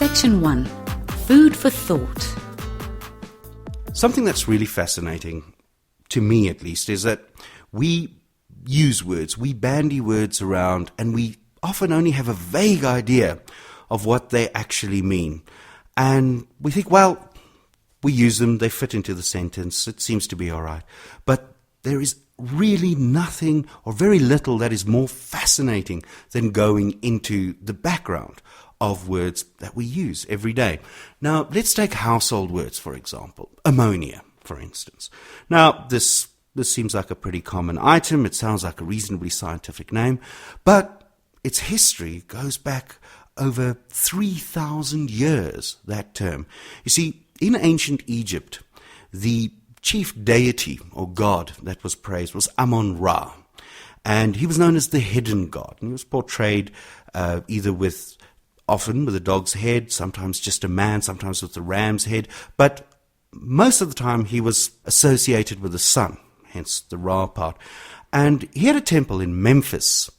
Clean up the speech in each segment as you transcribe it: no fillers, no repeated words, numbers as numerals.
Section 1. Food for thought. Something that's really fascinating, to me at least, is that we use words, we bandy words around, and we often only have a vague idea of what they actually mean. And we think, well, we use them, they fit into the sentence, it seems to be all right. But there is really nothing or very little that is more fascinating than going into the background of words that we use every day. Now, let's take household words, for example. Ammonia, for instance. Now, this seems like a pretty common item. It sounds like a reasonably scientific name, but its history goes back over 3,000 years, that term. You see, in ancient Egypt, the chief deity or god that was praised was Ammon-Ra, and he was known as the hidden god. And he was portrayed often with a dog's head, sometimes just a man, sometimes with a ram's head, but most of the time he was associated with the sun, hence the Ra part. And he had a temple in Memphis,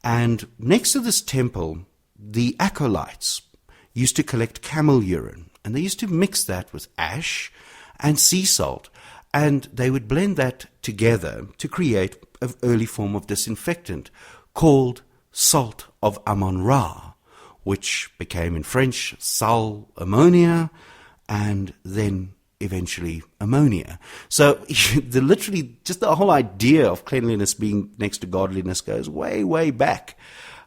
and next to this temple, the acolytes used to collect camel urine, and they used to mix that with ash and sea salt, and they would blend that together to create an early form of disinfectant called salt of Ammon-Ra, which became in French sal ammonia, and then eventually ammonia. So literally just the whole idea of cleanliness being next to godliness goes way, way back.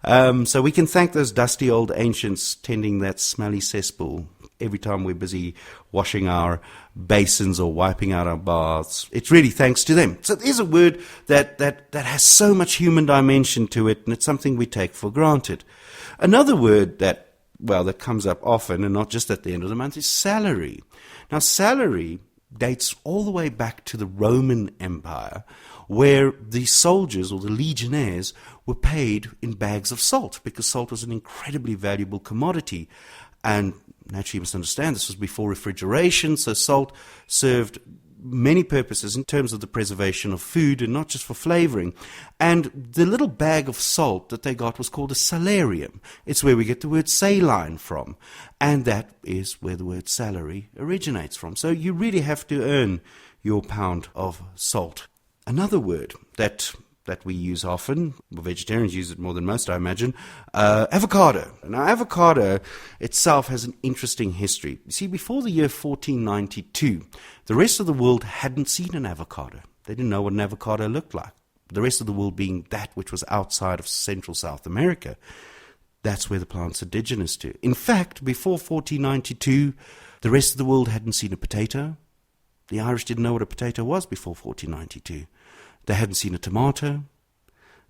So we can thank those dusty old ancients tending that smelly cesspool every time we're busy washing our basins or wiping out our baths. It's really thanks to them. So there's a word that has so much human dimension to it, and it's something we take for granted. Another word that comes up often, and not just at the end of the month, is salary. Now, salary dates all the way back to the Roman Empire, where the soldiers or the legionnaires were paid in bags of salt, because salt was an incredibly valuable commodity. And naturally, you must understand, this was before refrigeration, so salt served many purposes in terms of the preservation of food and not just for flavoring. And the little bag of salt that they got was called a salarium. It's where we get the word saline from, and that is where the word salary originates from. So you really have to earn your pound of salt. Another word that we use often, vegetarians use it more than most, I imagine, avocado. Now, avocado itself has an interesting history. You see, before the year 1492, the rest of the world hadn't seen an avocado. They didn't know what an avocado looked like. The rest of the world being that which was outside of Central South America. That's where the plant's indigenous to. In fact, before 1492, the rest of the world hadn't seen a potato. The Irish didn't know what a potato was before 1492. They hadn't seen a tomato,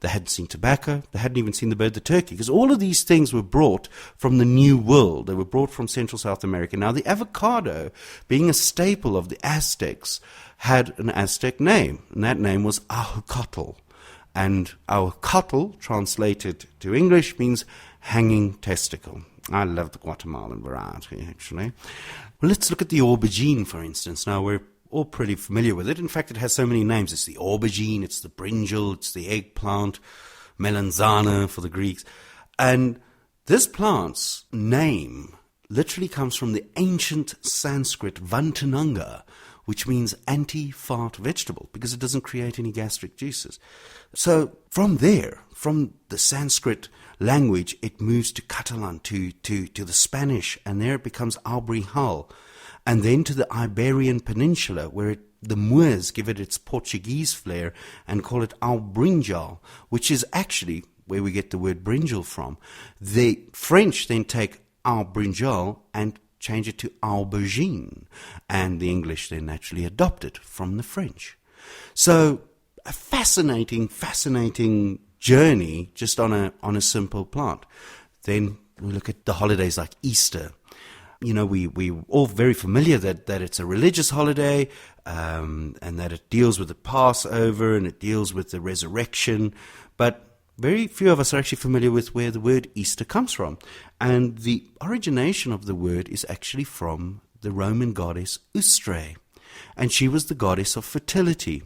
they hadn't seen tobacco, they hadn't even seen the bird the turkey, because all of these things were brought from the New World. They were brought from Central South America. Now, the avocado, being a staple of the Aztecs, had an Aztec name, and that name was Ahucotl. And Ahucotl, translated to English, means hanging testicle. I love the Guatemalan variety, actually. Well, let's look at the aubergine, for instance. Now, we're all pretty familiar with it. In fact, it has so many names. It's the aubergine, it's the brinjal, it's the eggplant, melanzana for the Greeks. And this plant's name literally comes from the ancient Sanskrit vantananga, which means anti-fart vegetable, because it doesn't create any gastric juices. So from there, from the Sanskrit language, it moves to Catalan, to the Spanish, and there it becomes Aubergine, and then to the Iberian Peninsula, where the Moors give it its Portuguese flair and call it Aubergine, which is actually where we get the word brinjal from. The French then take Aubergine and change it to Aubergine, and the English then naturally adopt it from the French. So a fascinating journey just on a simple plant. Then we look at the holidays like Easter. You know, we all very familiar that it's a religious holiday, and that it deals with the Passover and it deals with the resurrection, but very few of us are actually familiar with where the word Easter comes from. And the origination of the word is actually from the Roman goddess Ustre, and she was the goddess of fertility.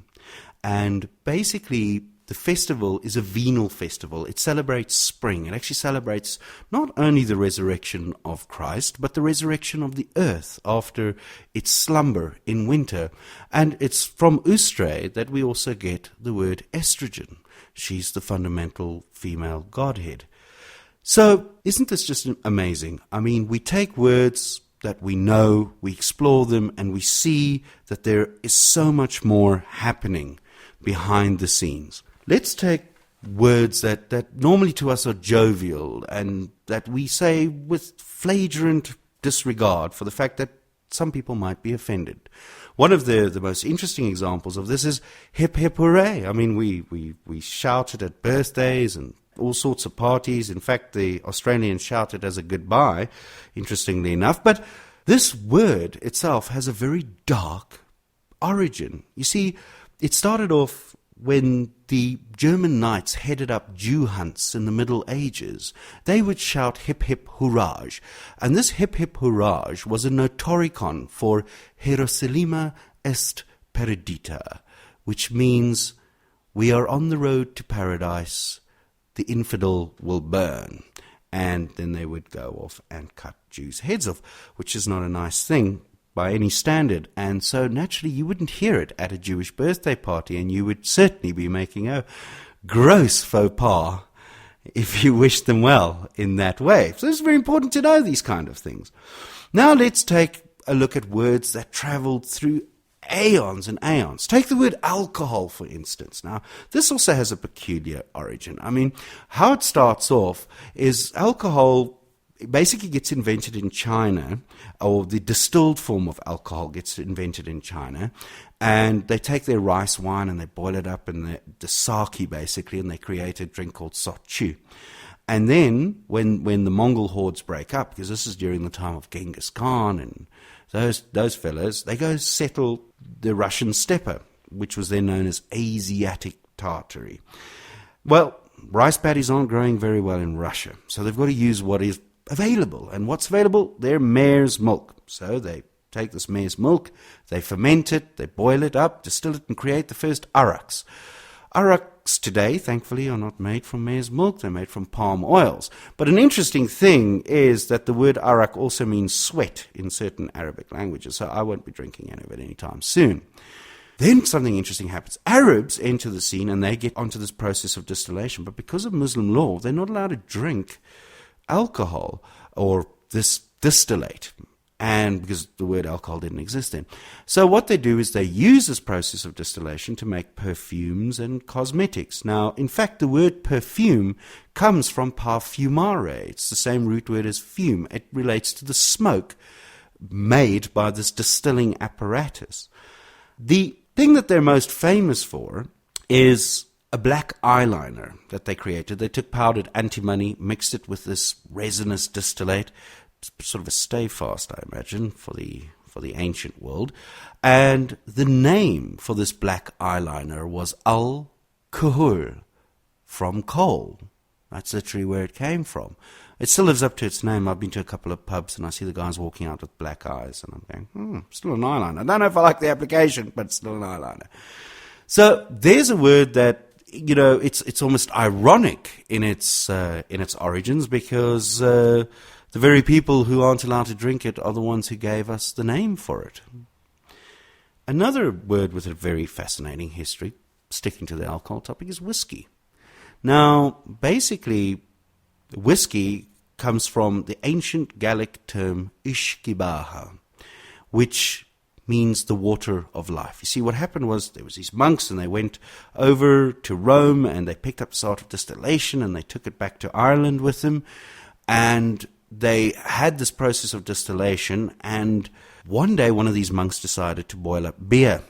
And basically, the festival is a venal festival. It celebrates spring. It actually celebrates not only the resurrection of Christ, but the resurrection of the earth after its slumber in winter. And it's from Oestré that we also get the word estrogen. She's the fundamental female godhead. So isn't this just amazing? I mean, we take words that we know, we explore them, and we see that there is so much more happening behind the scenes. Let's take words that normally to us are jovial and that we say with flagrant disregard for the fact that some people might be offended. One of the most interesting examples of this is Hip Hooray. I mean, we shouted at birthdays and all sorts of parties. In fact, the Australians shouted as a goodbye, interestingly enough. But this word itself has a very dark origin. You see, it started off when the German knights headed up Jew hunts in the Middle Ages. They would shout hip hip hurrah. And this hip hip hurrah was a notoricon for Hierosolima est perdita, which means we are on the road to paradise, the infidel will burn. And then they would go off and cut Jews' heads off, which is not a nice thing by any standard. And so naturally you wouldn't hear it at a Jewish birthday party, and you would certainly be making a gross faux pas if you wished them well in that way. So it's very important to know these kind of things. Now let's take a look at words that traveled through aeons and aeons. Take the word alcohol, for instance. Now, this also has a peculiar origin. I mean, how it starts off is alcohol basically gets invented in China, or the distilled form of alcohol gets invented in China, and they take their rice wine and they boil it up in the sake, basically, and they create a drink called sochu. And then, when the Mongol hordes break up, because this is during the time of Genghis Khan and those fellas, they go settle the Russian steppe, which was then known as Asiatic Tartary. Well, rice paddies aren't growing very well in Russia, so they've got to use what is available. And what's available? Their mare's milk. So they take this mare's milk, they ferment it, they boil it up, distill it, and create the first araks. Araks today, thankfully, are not made from mare's milk, they're made from palm oils. But an interesting thing is that the word arak also means sweat in certain Arabic languages, so I won't be drinking any of it anytime soon. Then something interesting happens. Arabs enter the scene and they get onto this process of distillation, but because of Muslim law, they're not allowed to drink alcohol or this distillate, and because the word alcohol didn't exist then. So what they do is they use this process of distillation to make perfumes and cosmetics. Now, in fact, the word perfume comes from parfumare. It's the same root word as fume. It relates to the smoke made by this distilling apparatus. The thing that they're most famous for is a black eyeliner that they created. They took powdered antimony, mixed it with this resinous distillate, sort of a stay fast, I imagine, for the ancient world. And the name for this black eyeliner was al-kuhul, from coal. That's literally where it came from. It still lives up to its name. I've been to a couple of pubs and I see the guys walking out with black eyes, and I'm going, still an eyeliner. I don't know if I like the application, but it's still an eyeliner. So there's a word that, you know, it's almost ironic in its origins, because the very people who aren't allowed to drink it are the ones who gave us the name for it. Another word with a very fascinating history, sticking to the alcohol topic, is whiskey. Now, basically, whiskey comes from the ancient Gallic term ishkibaha, which means the water of life. You see, what happened was there was these monks and they went over to Rome and they picked up the art of distillation and they took it back to Ireland with them, and they had this process of distillation, and one day one of these monks decided to boil up beer.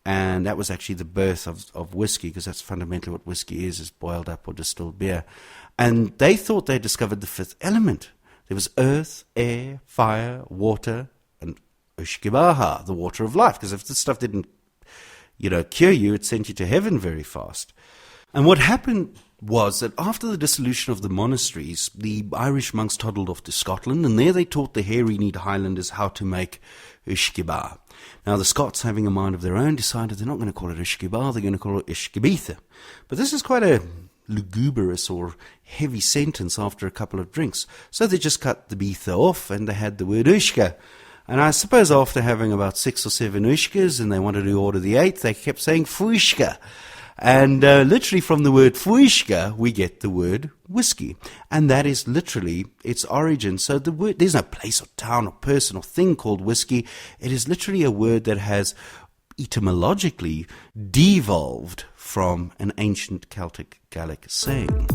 And that was actually the birth of whiskey, because that's fundamentally what whiskey is boiled up or distilled beer. And they thought they discovered the fifth element. There was earth, air, fire, water, and ushkibaha, the water of life. Because if this stuff didn't, cure you, it sent you to heaven very fast. And what happened was that after the dissolution of the monasteries, the Irish monks toddled off to Scotland, and there they taught the hairy-kneed Highlanders how to make uisce. Now, the Scots, having a mind of their own, decided they're not going to call it uisce, they're going to call it uisce. But this is quite a lugubrious or heavy sentence after a couple of drinks. So they just cut the bitha off, and they had the word uisce. And I suppose after having about 6 or 7 uisces, and they wanted to order the 8th, they kept saying fuishka. And literally from the word fuishka, we get the word whiskey. And that is literally its origin. So the word, there's no place or town or person or thing called whiskey. It is literally a word that has etymologically devolved from an ancient Celtic Gaelic saying.